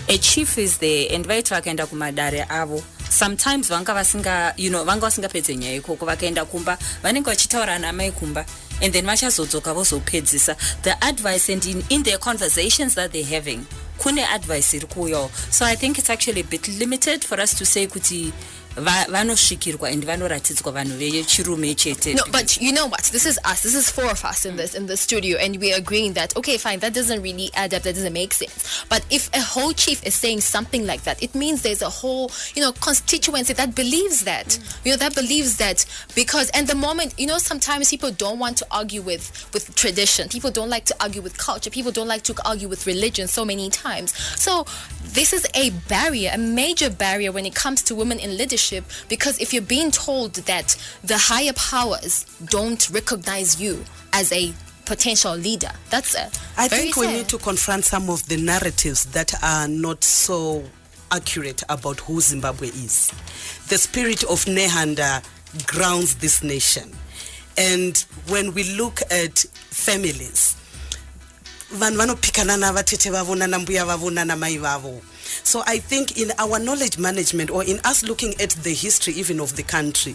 a chief is there and vaiti vakaenda kumadare avo, sometimes vanga vasingapedze nyaya ikoko, vakaenda kumba vanenge vachitaura namai kumba, and then vachazodzoka vozopedzisa the advice, and in their conversations that they're having kune advice iri kuuyawo. So I think it's actually a bit limited for us to say kuti vanosvikirwa and vanoratidzwa vanhu vechirume chete. No, but you know what? This is us. This is four of us in the studio, and we're agreeing that, okay, fine, that doesn't really add up. That doesn't make sense. But if a whole chief is saying something like that, it means there's a whole, constituency that believes that. That believes that, because, and the moment, sometimes people don't want to argue with tradition. People don't like to argue with culture. People don't like to argue with religion so many times. So this is a barrier, a major barrier when it comes to women in leadership, because if you're being told that the higher powers don't recognize you as a potential leader, that's I think we need to confront some of the narratives that are not so accurate about who Zimbabwe is. The spirit of Nehanda grounds this nation, and when we look at families, so I think in our knowledge management, or in us looking at the history even of the country,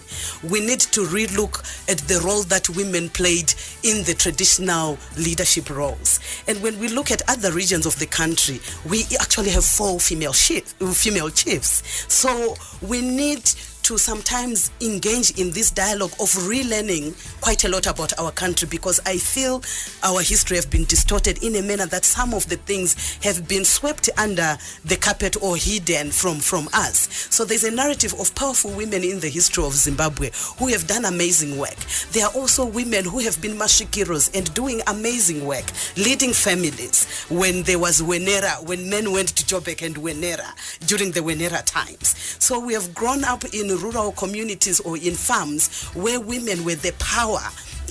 we need to relook at the role that women played in the traditional leadership roles. And when we look at other regions of the country, we actually have 4 female chiefs. So we need to sometimes engage in this dialogue of relearning quite a lot about our country, because I feel our history have been distorted in a manner that some of the things have been swept under the carpet or hidden from us. So there's a narrative of powerful women in the history of Zimbabwe who have done amazing work. There are also women who have been mashikiros and doing amazing work, leading families when there was Wenera, when men went to Joburg and Wenera during the Wenera times. So we have grown up in rural communities or in farms where women were the power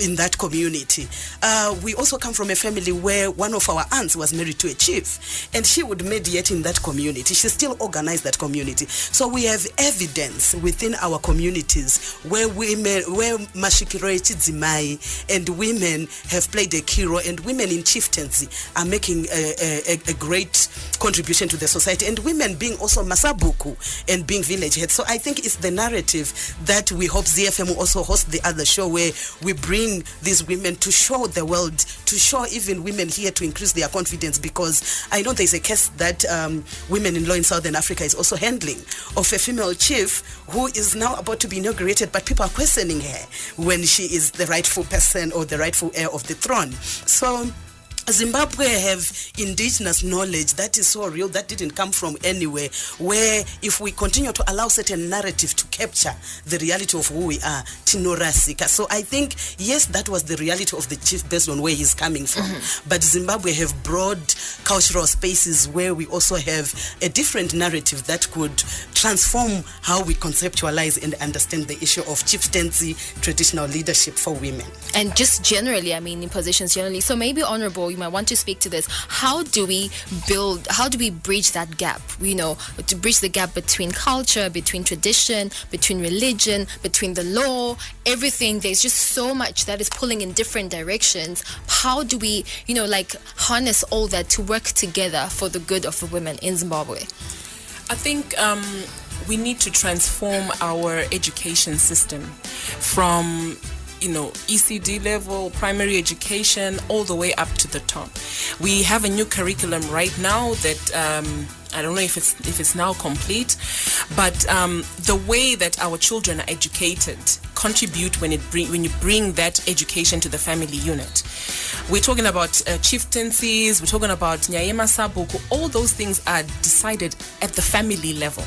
in that community. We also come from a family where one of our aunts was married to a chief, and she would mediate in that community. She still organized that community. So we have evidence within our communities where women, where mashikiroichi dzimai and women have played a key role, and women in chieftaincy are making a great contribution to the society, and women being also masabuku and being village heads. So I think it's the narrative that we hope ZFM will also host the other show, where we bring these women to show the world, to show even women here, to increase their confidence, because I know there's a case that women in law in Southern Africa is also handling, of a female chief who is now about to be inaugurated, but people are questioning her when she is the rightful person or the rightful heir of the throne. So Zimbabwe have indigenous knowledge that is so real, that didn't come from anywhere, where if we continue to allow certain narrative to capture the reality of who we are, tinorasika. So I think, yes, that was the reality of the chief based on where he's coming from. But Zimbabwe have broad cultural spaces where we also have a different narrative that could transform how we conceptualize and understand the issue of chieftaincy, traditional leadership for women. And just generally, I mean, in positions generally. So maybe, Honorable, you might want to speak to this. How do we bridge that gap? You know, to bridge the gap between culture, between tradition, between religion, between the law, everything. There's just so much that is pulling in different directions. How do we, harness all that to work together for the good of the women in Zimbabwe? I think we need to transform our education system from ECD level, primary education, all the way up to the top. We have a new curriculum right now that I don't know if it's now complete, but the way that our children are educated contribute when you bring that education to the family unit. We're talking about chieftaincies, we're talking about Nyayema Sabuku. All those things are decided at the family level.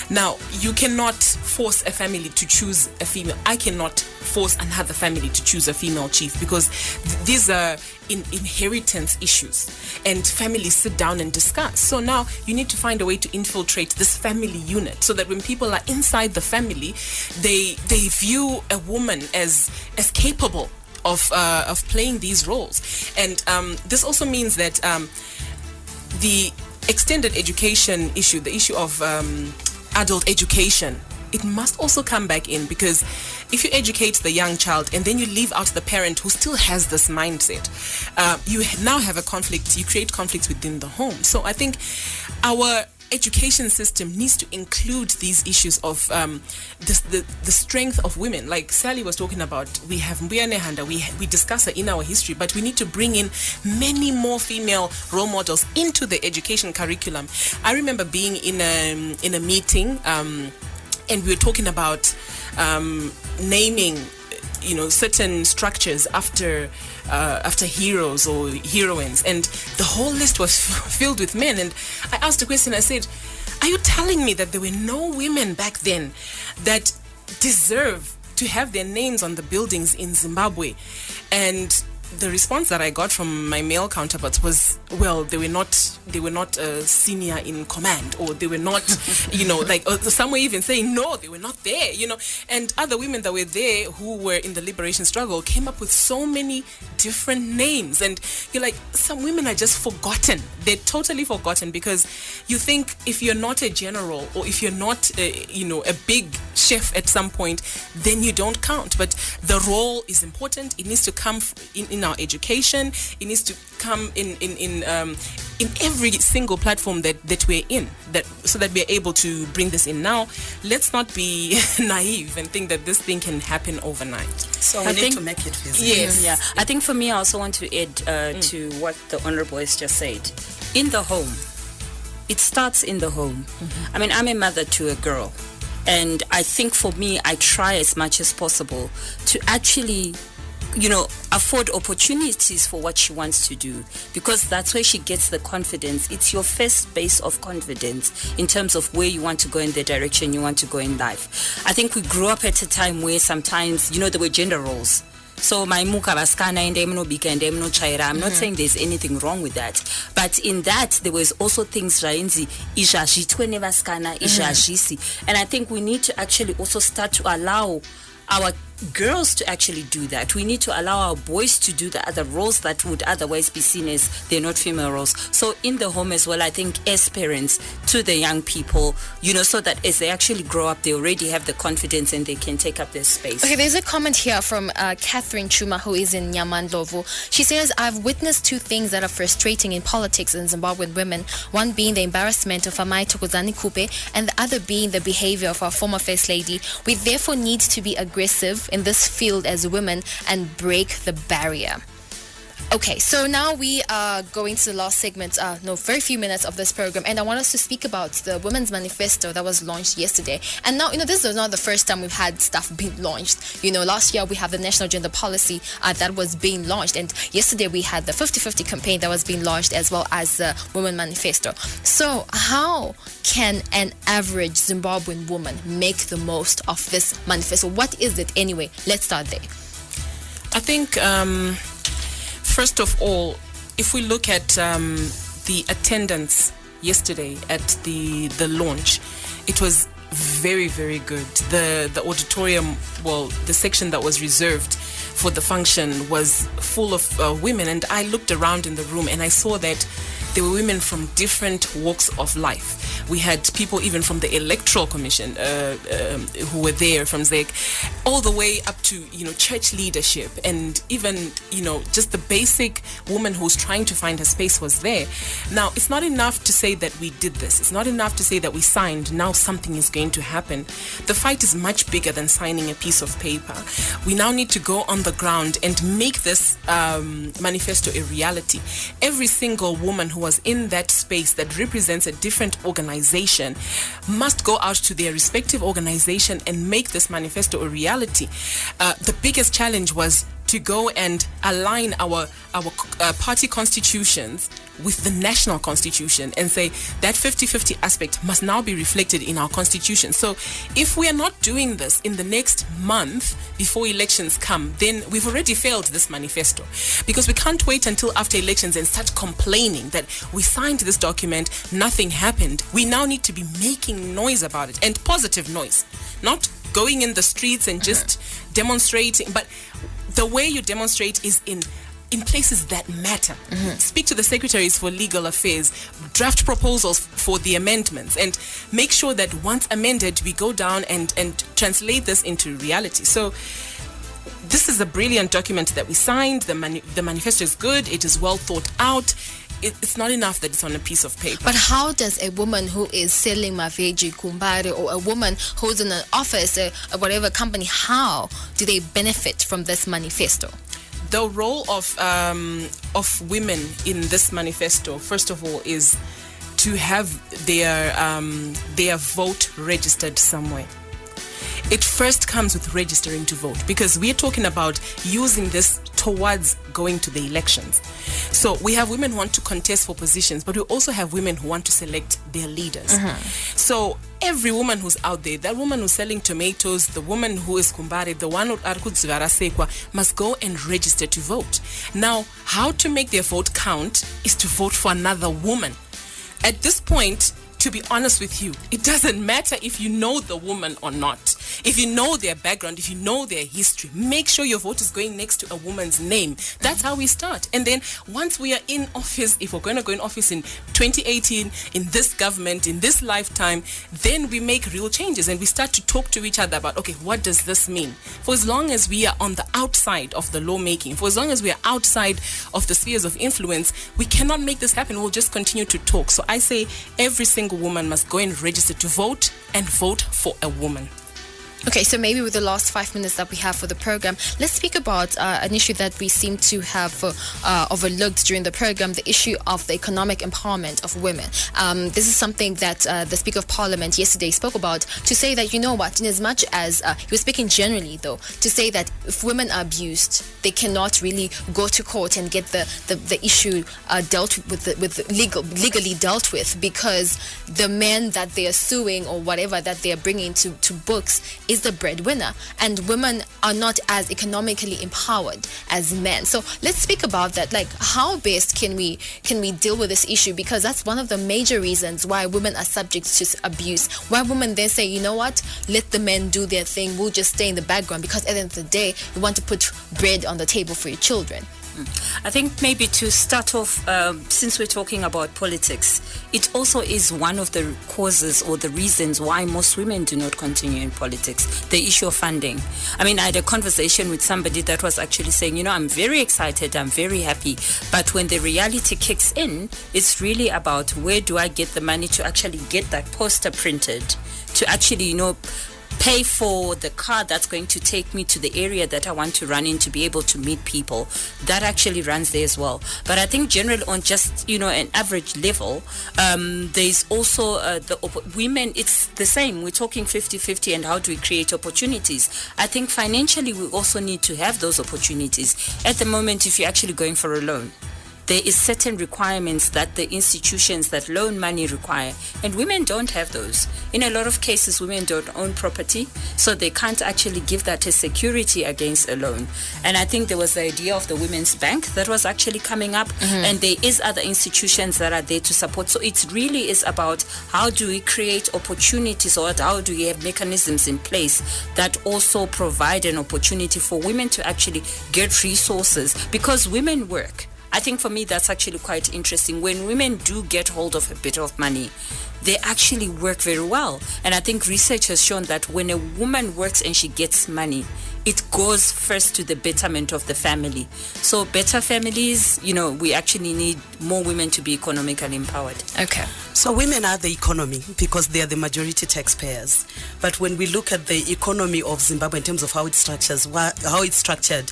Now, you cannot force a family to choose a female. I cannot force another family to choose a female chief, because these are inheritance issues, and families sit down and discuss. So now you need to find a way to infiltrate this family unit so that when people are inside the family, they view a woman as capable of playing these roles. And this also means that the extended education issue, the issue of adult education, it must also come back in, because if you educate the young child and then you leave out the parent who still has this mindset, you now have a conflict, you create conflicts within the home. So I think our education system needs to include these issues of the strength of women. Like Sally was talking about, we have Mbuya Nehanda, we discuss her in our history, but we need to bring in many more female role models into the education curriculum. I remember being in a meeting and we were talking about naming certain structures after heroes or heroines, and the whole list was filled with men. And I asked a question, I said, are you telling me that there were no women back then that deserve to have their names on the buildings in Zimbabwe? And the response that I got from my male counterparts was, well, they were not senior in command, or they were not, some were even saying, no, they were not there, and other women that were there who were in the liberation struggle came up with so many different names. And you're like, some women are just forgotten. They're totally forgotten, because you think if you're not a general, or if you're not, a big chef at some point, then you don't count. But the role is important. It needs to come in our education. It needs to come in every single platform that we're in, so that we're able to bring this in now. Let's not be naive and think that this thing can happen overnight. So we need to make it visible. Yes. Yeah. I think for me, I also want to add to what the Honorable has just said. In the home, it starts in the home. I mean, I'm a mother to a girl, and I think for me, I try as much as possible to actually afford opportunities for what she wants to do, because that's where she gets the confidence. It's your first base of confidence in terms of where you want to go, in the direction you want to go in life. I think we grew up at a time where sometimes, there were gender roles. So my muka baskana and bika and chaira. I'm not saying there's anything wrong with that, but in that there was also things rainzi ishashitwene baskana ishashisi, and I think we need to actually also start to allow our girls to actually do that. We need to allow our boys to do the other roles that would otherwise be seen as they're not female roles. So in the home as well, I think as parents to the young people, so that as they actually grow up, they already have the confidence and they can take up their space. Okay, there's a comment here from Catherine Chuma, who is in Nyamandlovu. She says, I've witnessed two things that are frustrating in politics in Zimbabwean women. One being the embarrassment of Amai Tokozani Kupe, and the other being the behavior of our former First Lady. We therefore need to be aggressive in this field as women and break the barrier. Okay, so now we are going to the last segment, very few minutes of this program, and I want us to speak about the Women's Manifesto that was launched yesterday. And now, this is not the first time we've had stuff being launched. Last year we have the National Gender Policy that was being launched, and yesterday we had the 50-50 campaign that was being launched, as well as the Women Manifesto. So how can an average Zimbabwean woman make the most of this manifesto? What is it anyway? Let's start there. I think... First of all, if we look at the attendance yesterday at the launch, it was very, very good. The auditorium, the section that was reserved for the function was full of women, and I looked around in the room and I saw that there were women from different walks of life. We had people even from the Electoral Commission who were there, from ZEC, all the way up to, church leadership, and even, just the basic woman who's trying to find her space was there. Now, it's not enough to say that we did this. It's not enough to say that we signed, now something is going to happen. The fight is much bigger than signing a piece of paper. We now need to go on the ground and make this manifesto a reality. Every single woman who was in that space that represents a different organization must go out to their respective organization and make this manifesto a reality. The biggest challenge was to go and align our party constitutions with the national constitution and say that 50-50 aspect must now be reflected in our constitution. So if we are not doing this in the next month before elections come, then we've already failed this manifesto, because we can't wait until after elections and start complaining that we signed this document, nothing happened. We now need to be making noise about it, and positive noise, not going in the streets and just demonstrating, but the way you demonstrate is in places that matter. Speak to the secretaries for legal affairs, draft proposals for the amendments, and make sure that once amended, we go down and translate this into reality. So this is a brilliant document that we signed. The manifesto is good. It is well thought out. It's not enough that it's on a piece of paper. But how does a woman who is selling maveji, kumbare, or a woman who's in an office, or whatever company, how do they benefit from this manifesto? The role of women in this manifesto, first of all, is to have their vote registered somewhere. It first comes with registering to vote, because we are talking about using this towards going to the elections. So we have women who want to contest for positions, but we also have women who want to select their leaders. So every woman who's out there, that woman who's selling tomatoes, the woman who is kumbare, the one who sekwa, must go and register to vote. Now, how to make their vote count is to vote for another woman. At this point, to be honest with you, it doesn't matter if you know the woman or not. If you know their background, if you know their history, make sure your vote is going next to a woman's name. That's how we start. And then once we are in office, if we're going to go in office in 2018, in this government, in this lifetime, then we make real changes and we start to talk to each other about, okay, what does this mean? For as long as we are on the outside of the lawmaking, for as long as we are outside of the spheres of influence, we cannot make this happen. We'll just continue to talk. So I say every single woman must go and register to vote, and vote for a woman. Okay, so maybe with the last 5 minutes that we have for the program, let's speak about an issue that we seem to have overlooked during the program, the issue of the economic empowerment of women. This is something that the Speaker of Parliament yesterday spoke about, to say that, in as much as he was speaking generally, though, to say that if women are abused, they cannot really go to court and get the issue dealt with legally dealt with, because the men that they are suing or whatever that they are bringing to books is the breadwinner, and women are not as economically empowered as men. So let's speak about that. Like, how best can we deal with this issue? Because that's one of the major reasons why women are subject to abuse. Why women then say, you know what, let the men do their thing, we'll just stay in the background, because at the end of the day, you want to put bread on the table for your children. I think maybe to start off, since we're talking about politics, it also is one of the causes or the reasons why most women do not continue in politics, the issue of funding. I mean, I had a conversation with somebody that was actually saying, I'm very excited, I'm very happy, but when the reality kicks in, it's really about where do I get the money to actually get that poster printed, to actually, pay for the car that's going to take me to the area that I want to run in to be able to meet people. That actually runs there as well. But I think generally on just, an average level, there's also women, it's the same. We're talking 50-50 and how do we create opportunities. I think financially we also need to have those opportunities. At the moment, if you're actually going for a loan, there is certain requirements that the institutions that loan money require, and women don't have those. In a lot of cases, women don't own property, so they can't actually give that as security against a loan. And I think there was the idea of the Women's Bank that was actually coming up, and there is other institutions that are there to support. So it really is about how do we create opportunities, or how do we have mechanisms in place that also provide an opportunity for women to actually get resources, because women work. I think for me that's actually quite interesting. When women do get hold of a bit of money, they actually work very well. And I think research has shown that when a woman works and she gets money, it goes first to the betterment of the family. So better families, we actually need more women to be economically empowered. Okay. So women are the economy because they are the majority taxpayers. But when we look at the economy of Zimbabwe in terms of how it's structured,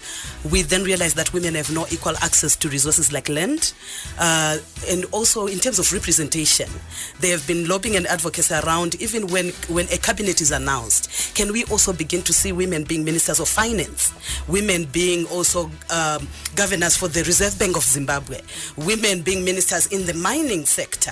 we then realize that women have no equal access to resources like land. And also in terms of representation, they have been lobbying and advocacy around, even when a cabinet is announced, can we also begin to see women being ministers of finance, women being also governors for the Reserve Bank of Zimbabwe, women being ministers in the mining sector?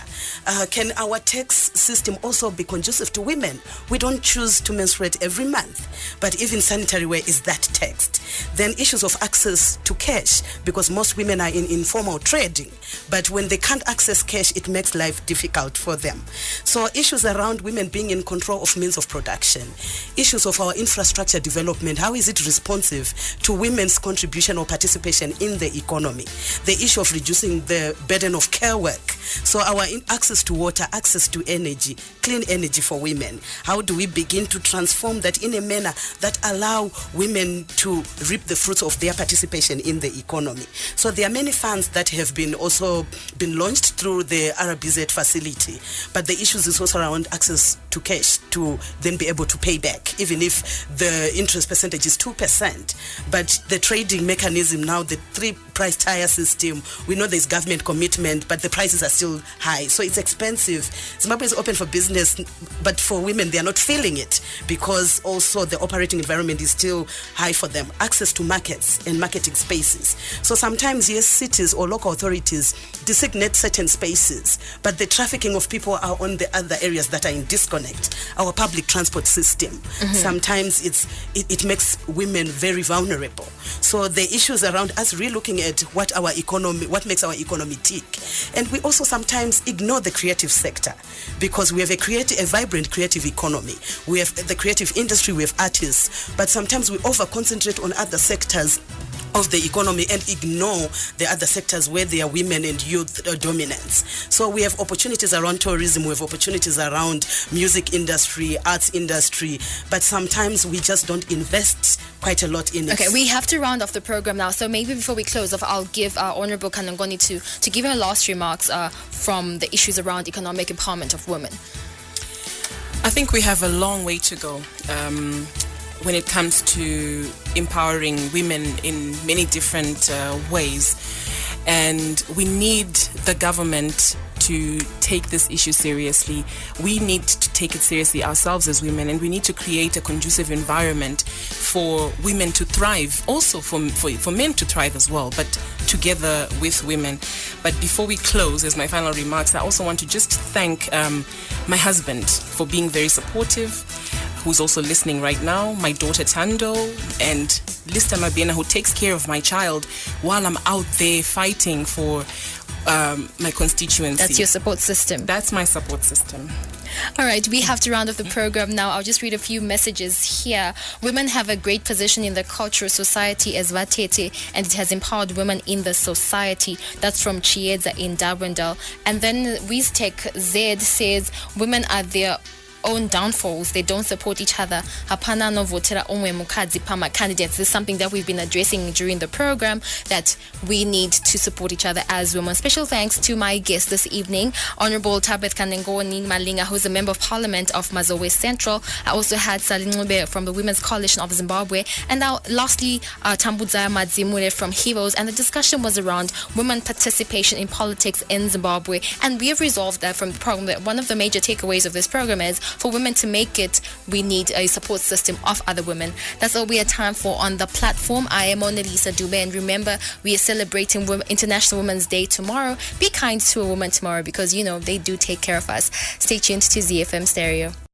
Can our tax system also be conducive to women? We don't choose to menstruate every month, but even sanitary ware is that taxed. Then issues of access to cash, because most women are in informal trading, but when they can't access cash, it makes life difficult for them. So issues around women being in control of means of production, issues of our infrastructure development, how is it responsive to women's contribution or participation in the economy? The issue of reducing the burden of care work. So our access to water, access to energy, clean energy for women. How do we begin to transform that in a manner that allow women to reap the fruits of their participation in the economy? So there are many funds that have been launched through the RBZ facility, but the issues is also around access to cash to then be able to pay back, even if the interest percentage is 2%. But the trading mechanism now, the 3-price tier system, we know there's government commitment, but the prices are still high. So it's expensive. Zimbabwe is open for business, but for women, they are not feeling it because also the operating environment is still high for them. Access to markets and marketing spaces. So sometimes, yes, cities or local authorities designate certain spaces, but the trafficking of people are on the other areas that are in disconnect. Our public transport system, sometimes it makes women very vulnerable. So the issues around us relooking at what makes our economy tick. And we also sometimes ignore the creative sector because we have a vibrant creative economy. We have the creative industry, we have artists, but sometimes we over-concentrate on other sectors of the economy and ignore the other sectors where there are women and youth dominance. So we have opportunities around tourism, we have opportunities around music industry, arts industry, but sometimes we just don't invest quite a lot in it. Okay, we have to round off the program now, so maybe before we close off, I'll give Honorable Kanangoni to give her last remarks from the issues around economic empowerment of women. I think we have a long way to go when it comes to empowering women in many different ways. And we need the government to take this issue seriously. We need to take it seriously ourselves as women, and we need to create a conducive environment for women to thrive, also for men to thrive as well, but together with women. But before we close, as my final remarks, I also want to just thank my husband for being very supportive, who's also listening right now, my daughter Tando, and Lista Mabena, who takes care of my child while I'm out there fighting for my constituency. That's your support system. That's my support system. All right, we have to round off the program now. I'll just read a few messages here. Women have a great position in the cultural society as Vatete, and it has empowered women in the society. That's from Chiedza in Darwindale. And then Wiztech Z says, women are their own downfalls. They don't support each other. Hapana no votera onwe mukadzi pama candidates. This is something that we've been addressing during the program, that we need to support each other as women. Special thanks to my guest this evening, Honorable Tabeth Kanengoni Malinga, who's a member of parliament of Mazowe Central. I also had Salinube from the Women's Coalition of Zimbabwe, and now lastly Tambudzaya Madzimule from Heroes. And the discussion was around women participation in politics in Zimbabwe, and we have resolved that from the program that one of the major takeaways of this program is for women to make it, we need a support system of other women. That's all we have time for on the platform. I am Mona Lisa Dube, and remember, we are celebrating International Women's Day tomorrow. Be kind to a woman tomorrow, because you know they do take care of us. Stay tuned to ZFM Stereo.